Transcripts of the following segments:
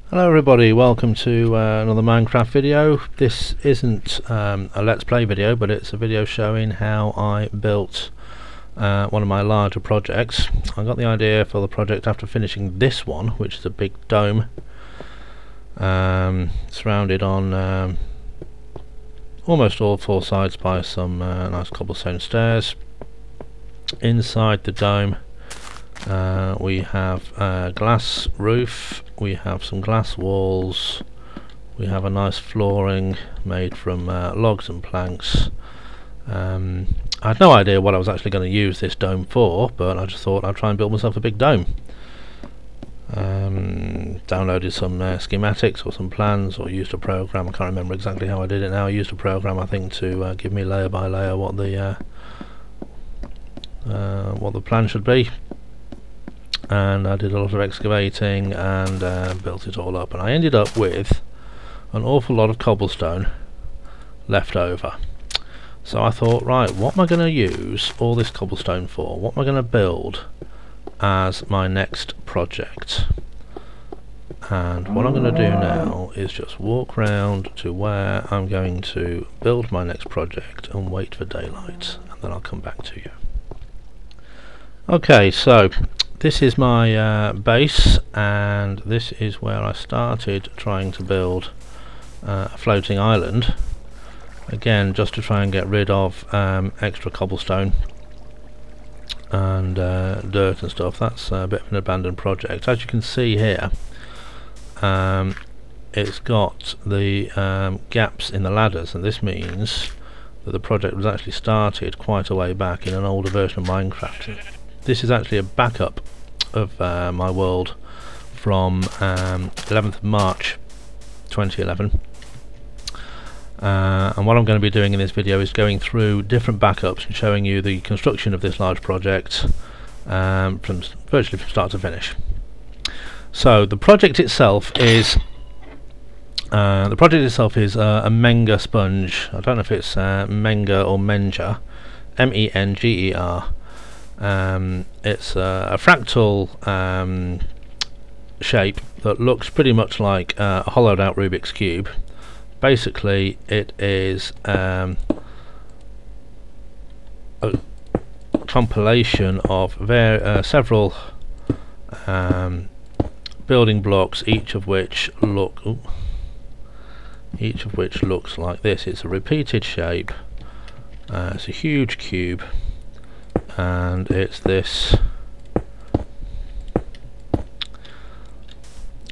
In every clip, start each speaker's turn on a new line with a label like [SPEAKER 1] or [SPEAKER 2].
[SPEAKER 1] Hello everybody, welcome to another Minecraft video. This isn't a Let's Play video, but it's a video showing how I built one of my larger projects. I got the idea for the project after finishing this one, which is a big dome surrounded on almost all four sides by some nice cobblestone stairs. Inside the dome we have a glass roof, we have some glass walls, we have a nice flooring made from logs and planks. I had no idea what I was actually going to use this dome for, but I just thought I'd try and build myself a big dome. Downloaded some schematics or some plans, or used a program. I can't remember exactly how I did it now. I used a program, I think, to give me layer by layer what the plan should be. And I did a lot of excavating and built it all up, and I ended up with an awful lot of cobblestone left over. So I thought, right, what am I going to use all this cobblestone for? What am I going to build as my next project? And what I'm going to do now is just walk round to where I'm going to build my next project and wait for daylight, and then I'll come back to you. Okay, so this is my base, and this is where I started trying to build a floating island, again just to try and get rid of extra cobblestone and dirt and stuff. That's a bit of an abandoned project. As you can see here, it's got the gaps in the ladders, and this means that the project was actually started quite a way back in an older version of Minecraft. This is actually a backup of my world from 11th of March 2011, and what I'm going to be doing in this video is going through different backups and showing you the construction of this large project virtually from start to finish. So the project itself is a Menger Sponge. I don't know if it's Menger or Menger, M-E-N-G-E-R. It's a fractal shape that looks pretty much like a hollowed out Rubik's Cube. Basically it is a compilation of several building blocks, each of which looks like this. It's a repeated shape. It's a huge cube, and it's this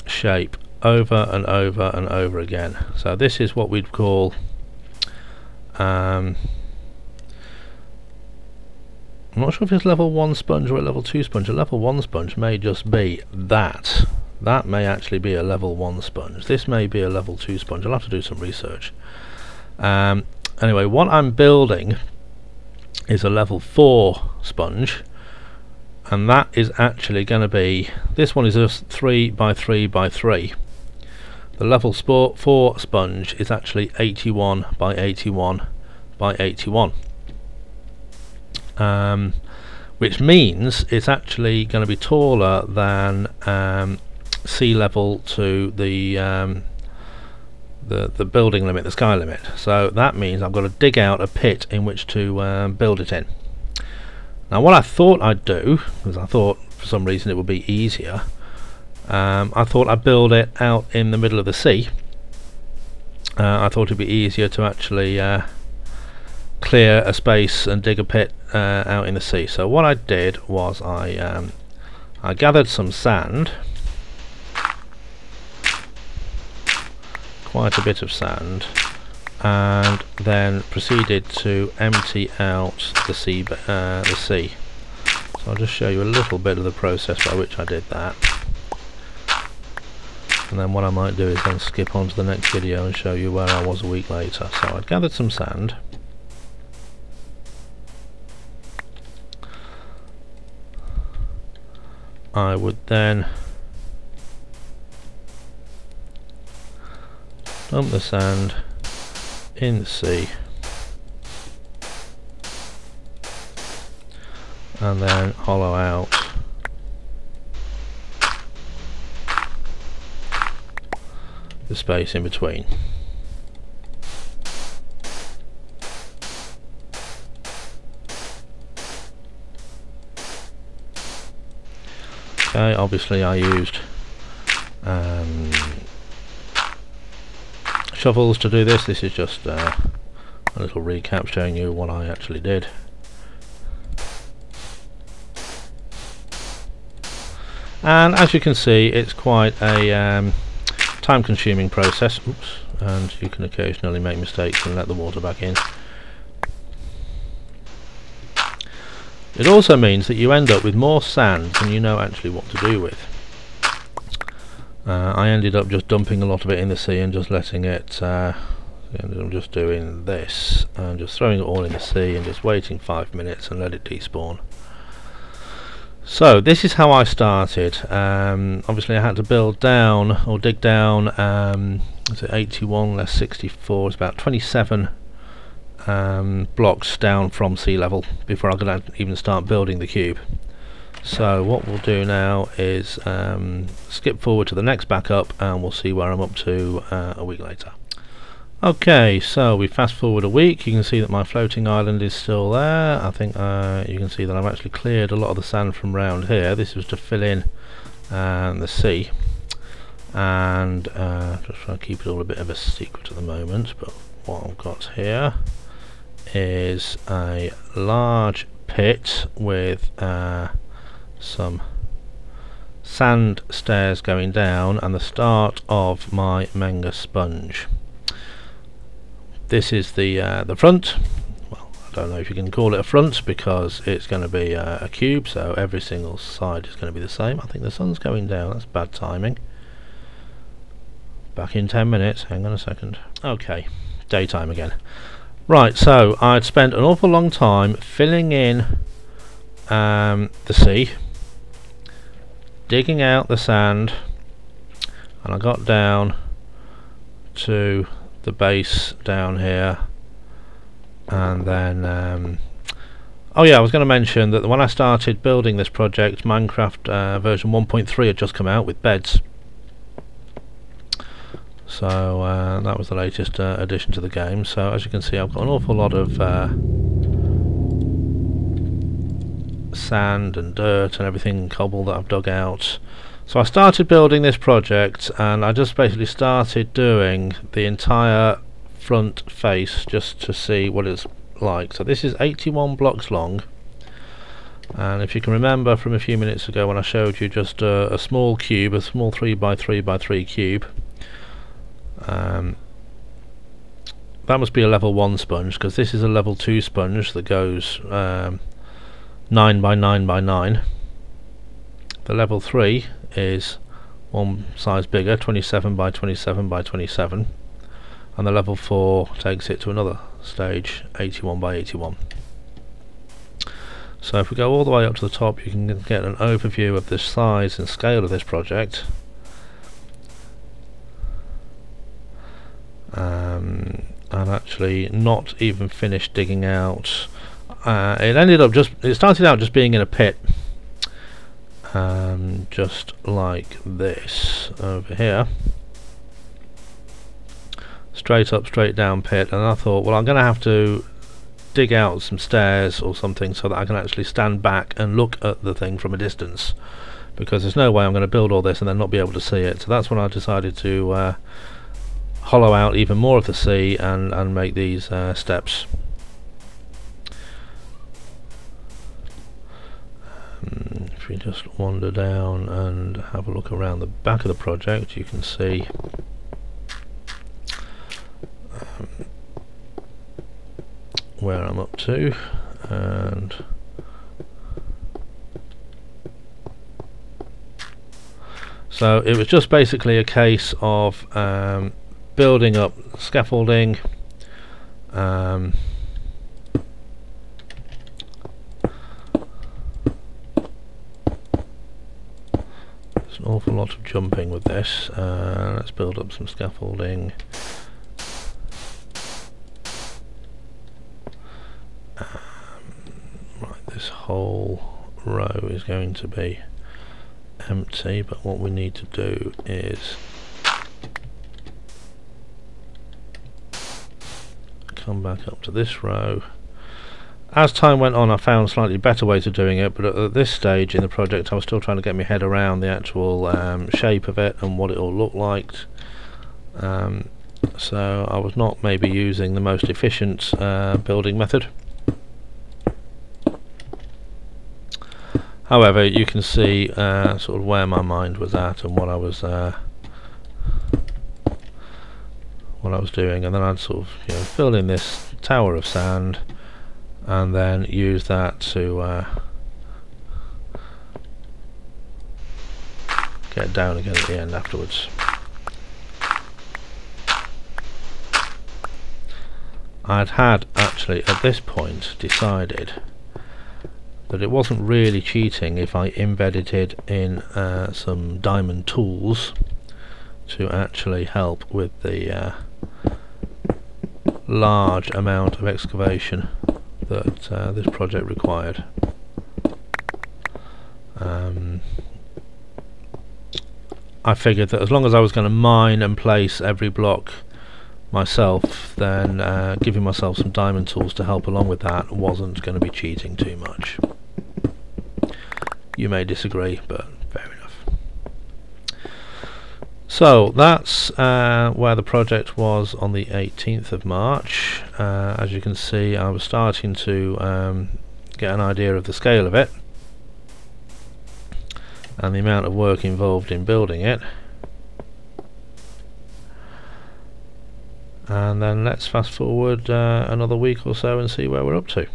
[SPEAKER 1] shape over and over and over again. So this is what we'd call I'm not sure if it's level 1 sponge or a level 2 sponge. A level 1 sponge may just be that. That may actually be a level 1 sponge. This may be a level 2 sponge. I'll have to do some research. Anyway, what I'm building is a level 4 sponge, and that is actually going to be, this one is a 3 by 3 by 3. The level 4 sponge is actually 81 by 81 by 81, which means it's actually going to be taller than sea level to the building limit, the sky limit. So that means I've got to dig out a pit in which to build it in. Now what I thought I'd do, because I thought for some reason it would be easier, I thought I'd build it out in the middle of the sea. I thought it'd be easier to actually clear a space and dig a pit out in the sea. So what I did was I gathered some sand, quite a bit of sand, and then proceeded to empty out the sea. So I'll just show you a little bit of the process by which I did that, and then what I might do is then skip on to the next video and show you where I was a week later. So I'd gathered some sand, I would then dump the sand in the sea, and then hollow out the space in between. Okay, obviously I used shovels to do this. This is just a little recap showing you what I actually did. And as you can see, it's quite a time-consuming process. Oops, and you can occasionally make mistakes and let the water back in. It also means that you end up with more sand than you know actually what to do with. I ended up just dumping a lot of it in the sea and just letting it, I'm just doing this and just throwing it all in the sea and just waiting 5 minutes and let it despawn. So this is how I started. Obviously I had to build down or dig down, is it 81 less 64, it's about 27 blocks down from sea level before I could even start building the cube. So what we'll do now is skip forward to the next backup and we'll see where I'm up to a week later. Okay, so we fast forward a week. You can see that my floating island is still there. I think you can see that I've actually cleared a lot of the sand from round here. This was to fill in the sea, and just trying to keep it all a bit of a secret at the moment, but what I've got here is a large pit with some sand stairs going down and the start of my Menger Sponge. This is the front. Well, I don't know if you can call it a front because it's going to be a cube, so every single side is going to be the same. I think the sun's going down, that's bad timing. Back in 10 minutes, hang on a second. Okay, daytime again. Right, so I'd spent an awful long time filling in the sea, digging out the sand, and I got down to the base down here, and then oh yeah, I was going to mention that when I started building this project, Minecraft version 1.3 had just come out with beds. So that was the latest addition to the game. So as you can see, I've got an awful lot of sand and dirt and everything, cobble that I've dug out. So I started building this project and I just basically started doing the entire front face just to see what it's like. So this is 81 blocks long, and if you can remember from a few minutes ago when I showed you just a small cube, a small 3x3x3 cube, that must be a level 1 sponge, because this is a level 2 sponge that goes 9x9x9. The level 3 is one size bigger, 27x27x27, and the level 4 takes it to another stage, 81x81. So if we go all the way up to the top, you can get an overview of the size and scale of this project. I've actually not even finished digging out. It started out just being in a pit, just like this over here, straight up, straight down pit. And I thought, well, I'm going to have to dig out some stairs or something so that I can actually stand back and look at the thing from a distance, because there's no way I'm going to build all this and then not be able to see it. So that's when I decided to hollow out even more of the sea and make these steps. If we just wander down and have a look around the back of the project, you can see where I'm up to, and so it was just basically a case of building up scaffolding, there's an awful lot of jumping with this. Let's build up some scaffolding. Right, this whole row is going to be empty, but what we need to do is come back up to this row. As time went on, I found slightly better ways of doing it, but at this stage in the project I was still trying to get my head around the actual shape of it and what it all looked like. So I was not maybe using the most efficient building method. However, you can see sort of where my mind was at and what I was doing, and then I'd sort of fill in this tower of sand and then use that to get down again at the end afterwards. I'd had actually at this point decided that it wasn't really cheating if I embedded it in some diamond tools to actually help with the large amount of excavation that this project required. I figured that as long as I was going to mine and place every block myself, then giving myself some diamond tools to help along with that wasn't going to be cheating too much. You may disagree, but fair enough. So that's where the project was on the 18th of March. As you can see, I was starting to get an idea of the scale of it and the amount of work involved in building it. And then let's fast forward another week or so and see where we're up to.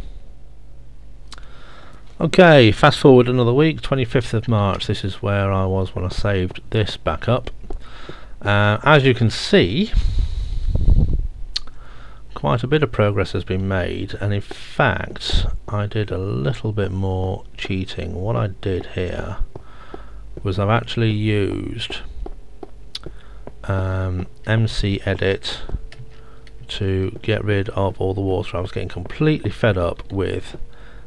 [SPEAKER 1] Okay, fast forward another week, 25th of March. This is where I was when I saved this back up. As you can see, quite a bit of progress has been made, and in fact I did a little bit more cheating. What I did here was I've actually used MC Edit to get rid of all the water. I was getting completely fed up with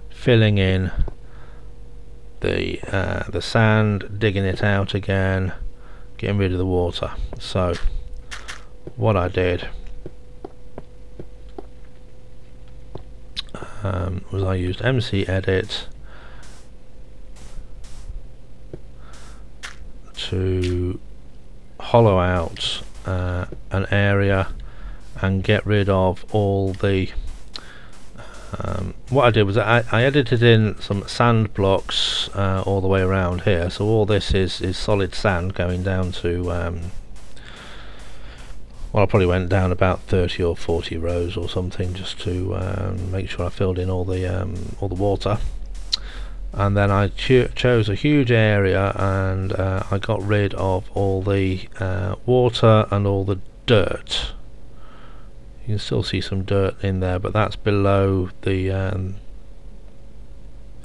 [SPEAKER 1] filling in the sand, digging it out again, getting rid of the water. So what I did was I used MC Edit to hollow out an area and get rid of all the what I did was I edited in some sand blocks all the way around here, so all this is solid sand going down to well, I probably went down about 30 or 40 rows or something, just to make sure I filled in all the water. And then I chose a huge area, and I got rid of all the water and all the dirt. You can still see some dirt in there, but that's below the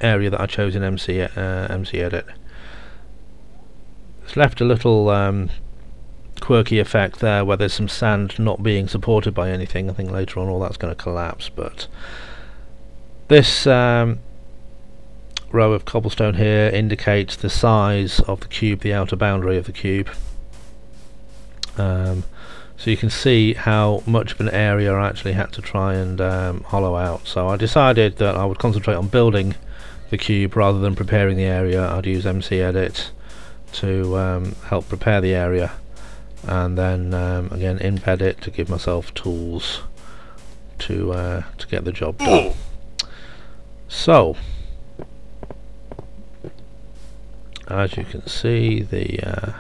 [SPEAKER 1] area that I chose in MC Edit. It's left a little quirky effect there where there's some sand not being supported by anything. I think later on all that's going to collapse, but this row of cobblestone here indicates the size of the cube, the outer boundary of the cube. So you can see how much of an area I actually had to try and hollow out. So I decided that I would concentrate on building the cube rather than preparing the area. I'd use MC Edit to help prepare the area, and then again embed it to give myself tools to get the job done. So as you can see, the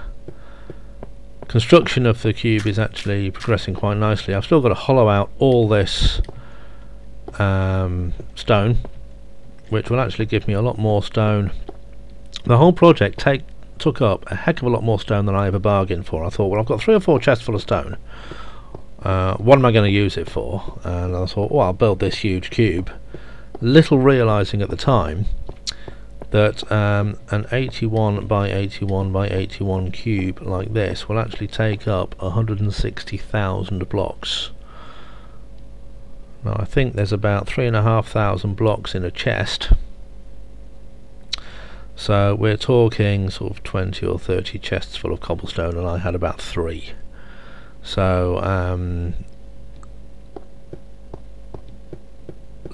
[SPEAKER 1] construction of the cube is actually progressing quite nicely. I've still got to hollow out all this stone, which will actually give me a lot more stone. The whole project took up a heck of a lot more stone than I ever bargained for. I thought, well, I've got 3 or 4 chests full of stone. What am I going to use it for? And I thought, well, I'll build this huge cube, little realizing at the time that an 81 by 81 by 81 cube like this will actually take up 160,000 blocks. Now I think there's about 3,500 blocks in a chest, so we're talking sort of 20 or 30 chests full of cobblestone, and I had about 3. So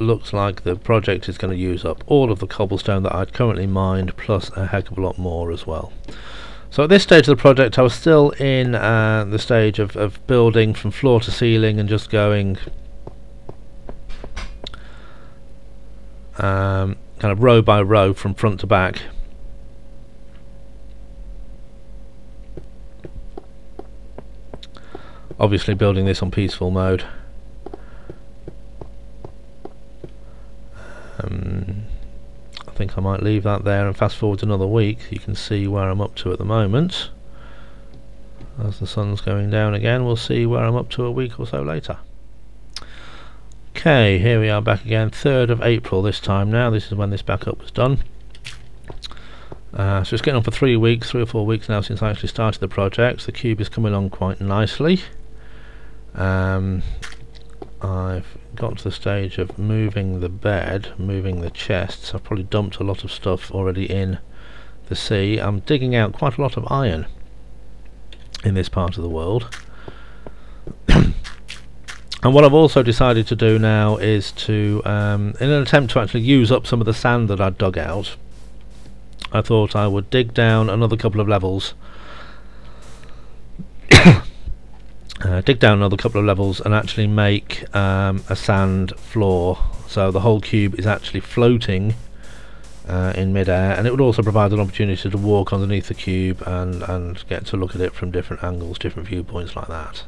[SPEAKER 1] looks like the project is going to use up all of the cobblestone that I'd currently mined, plus a heck of a lot more as well. So at this stage of the project I was still in the stage of building from floor to ceiling and just going kind of row by row from front to back. Obviously building this on peaceful mode. I think I might leave that there and fast forward another week. You can see where I'm up to at the moment. As the sun's going down again, we'll see where I'm up to a week or so later. Okay, here we are back again, 3rd of April this time now. This is when this backup was done. So it's getting on for 3 weeks, 3 or 4 weeks now since I actually started the project. The cube is coming along quite nicely. I've got to the stage of moving the bed, moving the chests. I've probably dumped a lot of stuff already in the sea. I'm digging out quite a lot of iron in this part of the world. And what I've also decided to do now is to, in an attempt to actually use up some of the sand that I'd dug out, I thought I would dig down another couple of levels and actually make a sand floor, so the whole cube is actually floating in mid-air, and it would also provide an opportunity to walk underneath the cube and get to look at it from different angles, different viewpoints like that.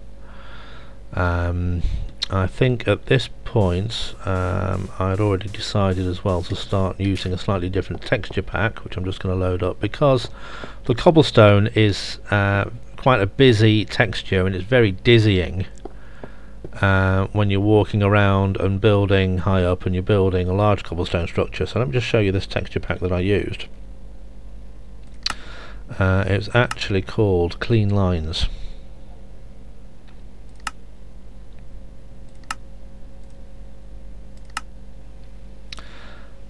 [SPEAKER 1] I think at this point I'd already decided as well to start using a slightly different texture pack, which I'm just going to load up, because the cobblestone is quite a busy texture and it's very dizzying when you're walking around and building high up and you're building a large cobblestone structure. So let me just show you this texture pack that I used. It's actually called Clean Lines.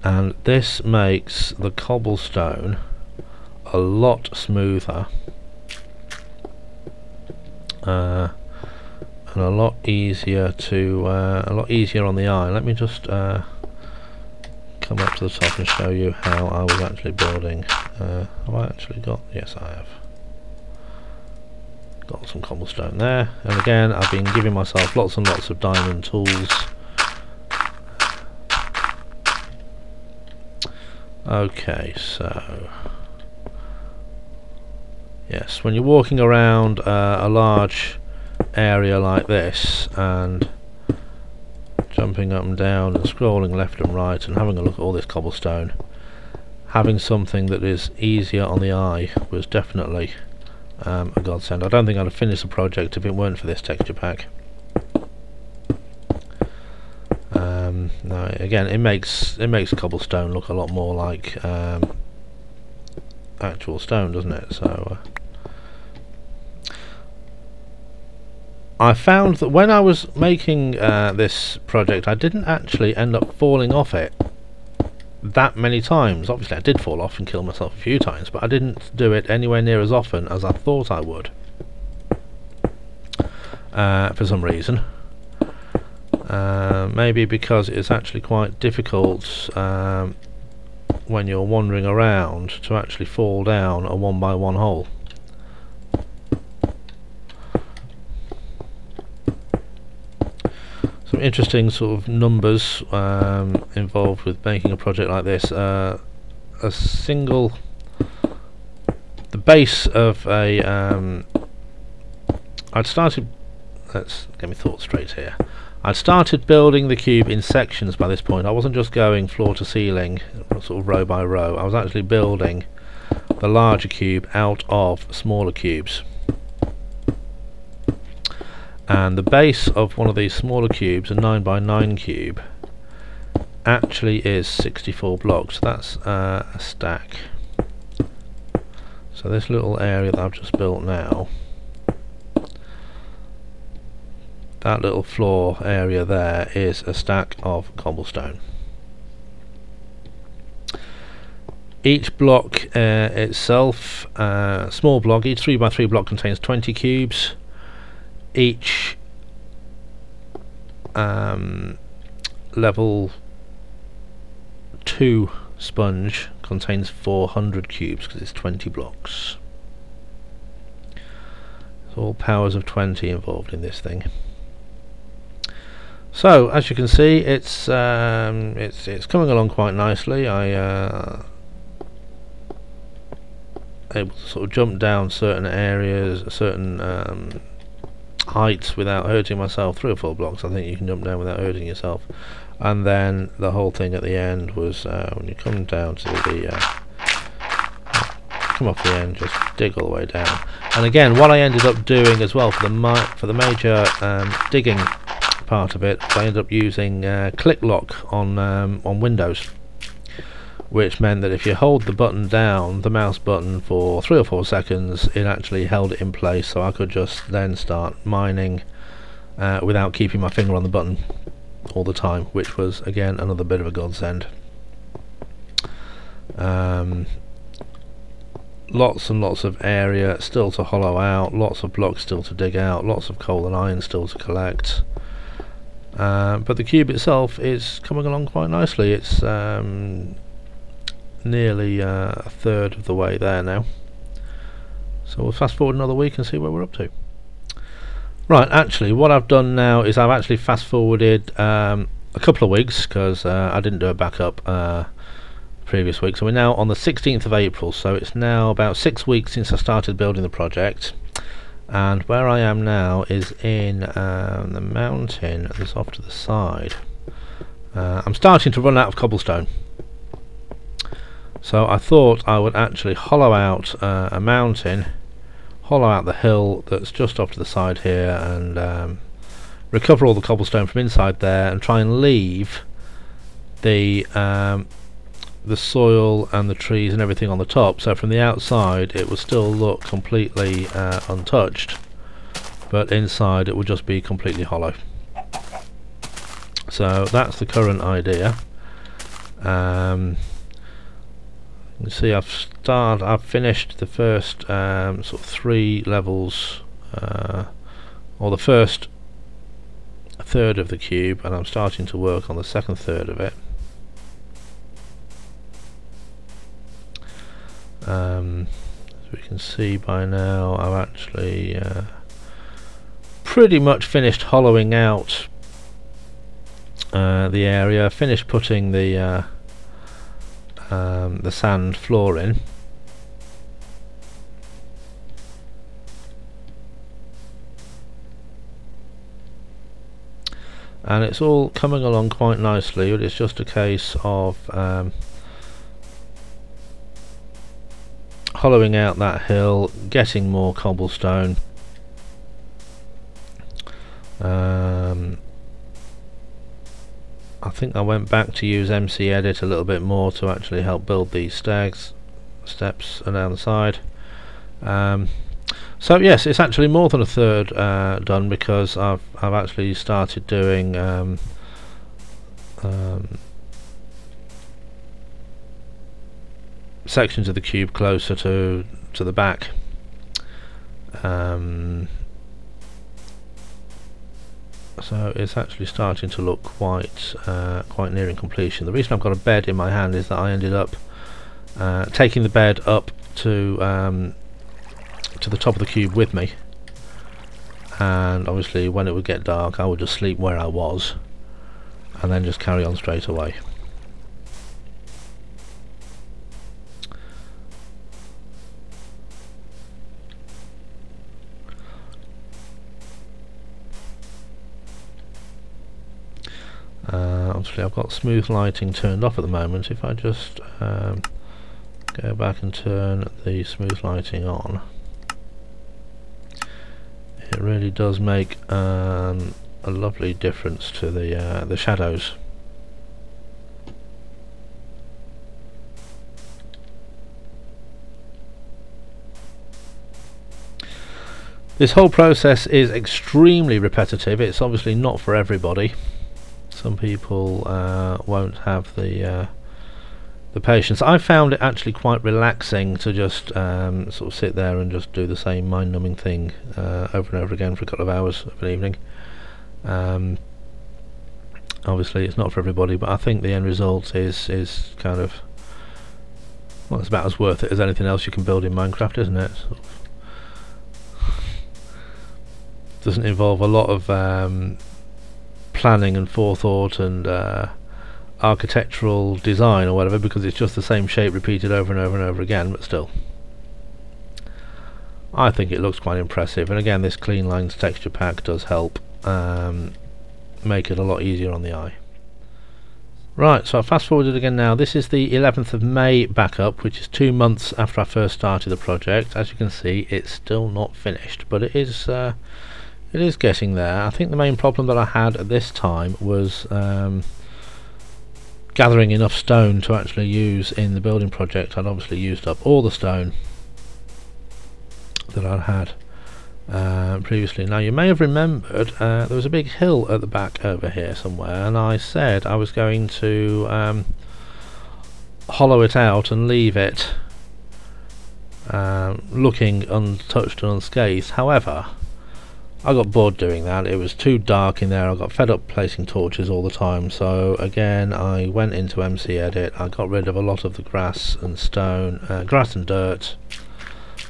[SPEAKER 1] And this makes the cobblestone a lot smoother and a lot easier on the eye. Let me just come up to the top and show you how I was actually building. Have I actually got? Yes, I have. Got some cobblestone there, and again I've been giving myself lots and lots of diamond tools. Okay, so yes, when you're walking around a large area like this and jumping up and down and scrolling left and right and having a look at all this cobblestone, having something that is easier on the eye was definitely a godsend. I don't think I'd have finished the project if it weren't for this texture pack. No, again, it makes cobblestone look a lot more like actual stone, doesn't it? So I found that when I was making this project, I didn't actually end up falling off it that many times. Obviously I did fall off and kill myself a few times, but I didn't do it anywhere near as often as I thought I would for some reason. Maybe because it's actually quite difficult when you're wandering around to actually fall down a 1x1 hole. Some interesting sort of numbers involved with making a project like this. The base of a I'd started, let's get my thoughts straight here. I'd started building the cube in sections by this point. I wasn't just going floor to ceiling, sort of row by row. I was actually building the larger cube out of smaller cubes. And the base of one of these smaller cubes, a 9x9 cube, actually is 64 blocks. That's a stack. So this little area that I've just built now, that little floor area there is a stack of cobblestone. Each block itself, small block, each 3x3 block contains 20 cubes. Each level 2 sponge contains 400 cubes because it's 20 blocks. It's all powers of 20 involved in this thing. So as you can see, it's coming along quite nicely. I able to sort of jump down certain areas, certain heights without hurting myself. 3 or 4 blocks I think you can jump down without hurting yourself. And then the whole thing at the end was when you come down to the come off the end, just dig all the way down. And again, what I ended up doing as well for the major digging part of it, I ended up using click lock on Windows, which meant that if you hold the button down, the mouse button, for 3 or 4 seconds, it actually held it in place, so I could just then start mining without keeping my finger on the button all the time, which was again another bit of a godsend. Lots and lots of area still to hollow out, lots of blocks still to dig out, lots of coal and iron still to collect. But the cube itself is coming along quite nicely. It's nearly a third of the way there now. So we'll fast forward another week and see where we're up to. Right, actually what I've done now is I've actually fast forwarded a couple of weeks, because I didn't do a backup previous week. So we're now on the 16th of April, so it's now about 6 weeks since I started building the project. And where I am now is in the mountain that's off to the side. I'm starting to run out of cobblestone, so I thought I would actually hollow out a mountain, hollow out the hill that's just off to the side here, and recover all the cobblestone from inside there, and try and leave the soil and the trees and everything on the top, so from the outside it will still look completely untouched, but inside it will just be completely hollow. So that's the current idea. You can see I've finished the first sort of 3 levels, or the first third of the cube, and I'm starting to work on the second third of it. As we can see by now, I've actually pretty much finished hollowing out the area, finished putting the sand floor in. And it's all coming along quite nicely, but it's just a case of hollowing out that hill, getting more cobblestone. I think I went back to use MC Edit a little bit more to actually help build these steps down the side. So yes, it's actually more than a third done, because I've actually started doing sections of the cube closer to the back. So it's actually starting to look quite nearing completion. The reason I've got a bed in my hand is that I ended up taking the bed up to the top of the cube with me, and obviously when it would get dark I would just sleep where I was and then just carry on straight away. Obviously I've got smooth lighting turned off at the moment. If I just go back and turn the smooth lighting on, it really does make a lovely difference to the shadows. This whole process is extremely repetitive. It's obviously not for everybody. Some people won't have the patience. I found it actually quite relaxing to just sort of sit there and just do the same mind-numbing thing over and over again for a couple of hours of an evening. Obviously it's not for everybody, but I think the end result is kind of, well, it's about as worth it as anything else you can build in Minecraft, isn't it? Doesn't involve a lot of planning and forethought and architectural design or whatever, because it's just the same shape repeated over and over and over again, but still I think it looks quite impressive. And again, this clean lines texture pack does help make it a lot easier on the eye. Right, so I fast forwarded again now. This is the 11th of May backup, which is 2 months after I first started the project. As you can see, it's still not finished, but it is getting there. I think the main problem that I had at this time was gathering enough stone to actually use in the building project. I'd obviously used up all the stone that I'd had previously. Now you may have remembered there was a big hill at the back over here somewhere, and I said I was going to hollow it out and leave it looking untouched and unscathed. However, I got bored doing that. It was too dark in there. I got fed up placing torches all the time, so again I went into MC Edit. I got rid of a lot of the grass and stone, grass and dirt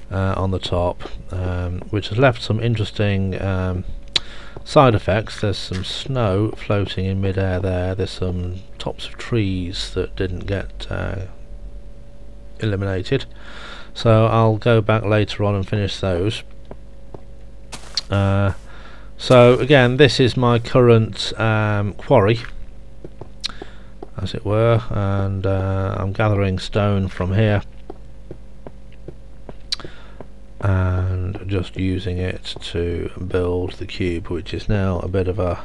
[SPEAKER 1] on the top, which has left some interesting side effects. There's some snow floating in mid-air there. There's some tops of trees that didn't get eliminated, so I'll go back later on and finish those. So again, this is my current quarry, as it were, and I'm gathering stone from here and just using it to build the cube, which is now a bit of a,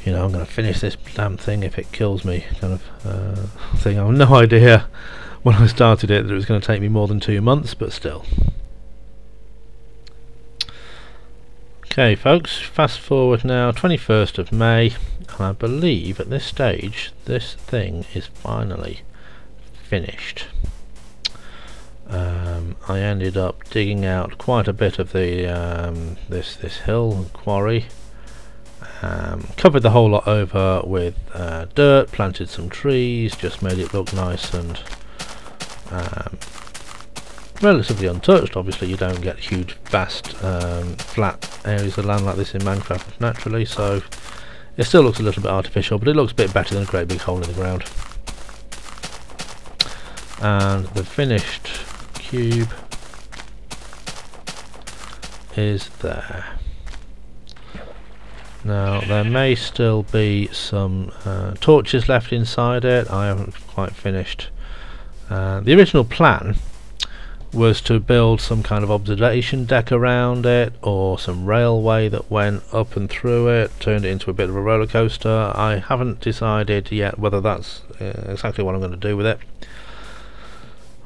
[SPEAKER 1] you know, I'm going to finish this damn thing if it kills me kind of thing. I have no idea when I started it that it was going to take me more than 2 months, but still. Okay folks, fast forward now, 21st of May, and I believe at this stage this thing is finally finished. I ended up digging out quite a bit of the this hill quarry, covered the whole lot over with dirt, planted some trees, just made it look nice and relatively untouched. Obviously you don't get huge vast flat areas of land like this in Minecraft naturally, so it still looks a little bit artificial, but it looks a bit better than a great big hole in the ground. And the finished cube is there. Now there may still be some torches left inside it. I haven't quite finished. The original plan was to build some kind of observation deck around it, or some railway that went up and through it, turned it into a bit of a roller coaster. I haven't decided yet whether that's exactly what I'm going to do with it.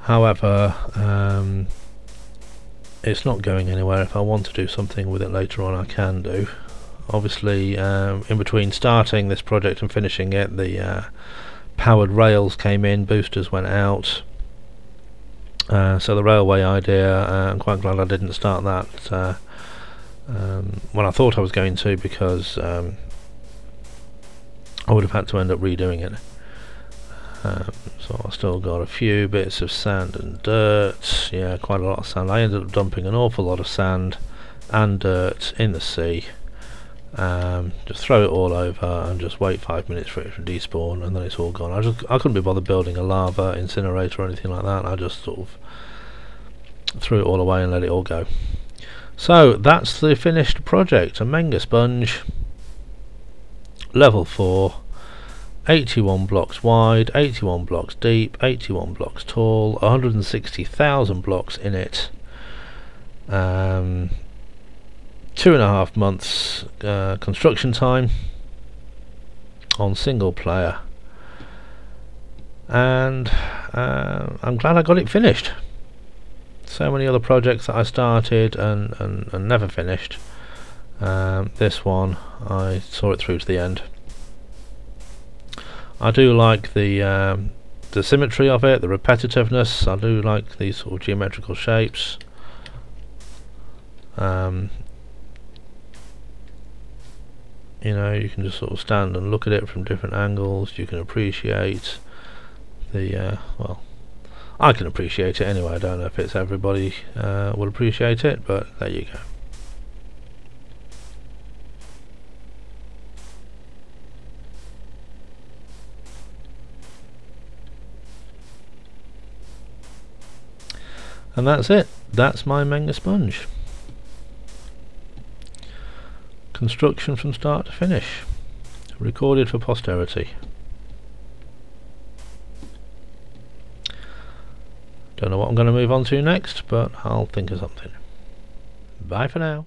[SPEAKER 1] However, it's not going anywhere. If I want to do something with it later on, I can do. Obviously, in between starting this project and finishing it, the powered rails came in, boosters went out. So the railway idea, I'm quite glad I didn't start that when I thought I was going to, because I would have had to end up redoing it. So I've still got a few bits of sand and dirt. Yeah, quite a lot of sand. I ended up dumping an awful lot of sand and dirt in the sea. Just throw it all over and just wait 5 minutes for it to despawn, and then it's all gone. I couldn't be bothered building a lava incinerator or anything like that. I just sort of threw it all away and let it all go. So that's the finished project. A Menger Sponge, level 4, 81 blocks wide, 81 blocks deep, 81 blocks tall, 160,000 blocks in it. 2.5 months construction time on single player, and I'm glad I got it finished. So many other projects that I started and never finished. This one I saw it through to the end. I do like the symmetry of it, the repetitiveness. I do like these sort of geometrical shapes. You know, you can just sort of stand and look at it from different angles. You can appreciate the well, I can appreciate it anyway. I don't know if it's everybody will appreciate it, but there you go. And that's it. That's my Menger sponge. Construction from start to finish. Recorded for posterity. Don't know what I'm going to move on to next, but I'll think of something. Bye for now.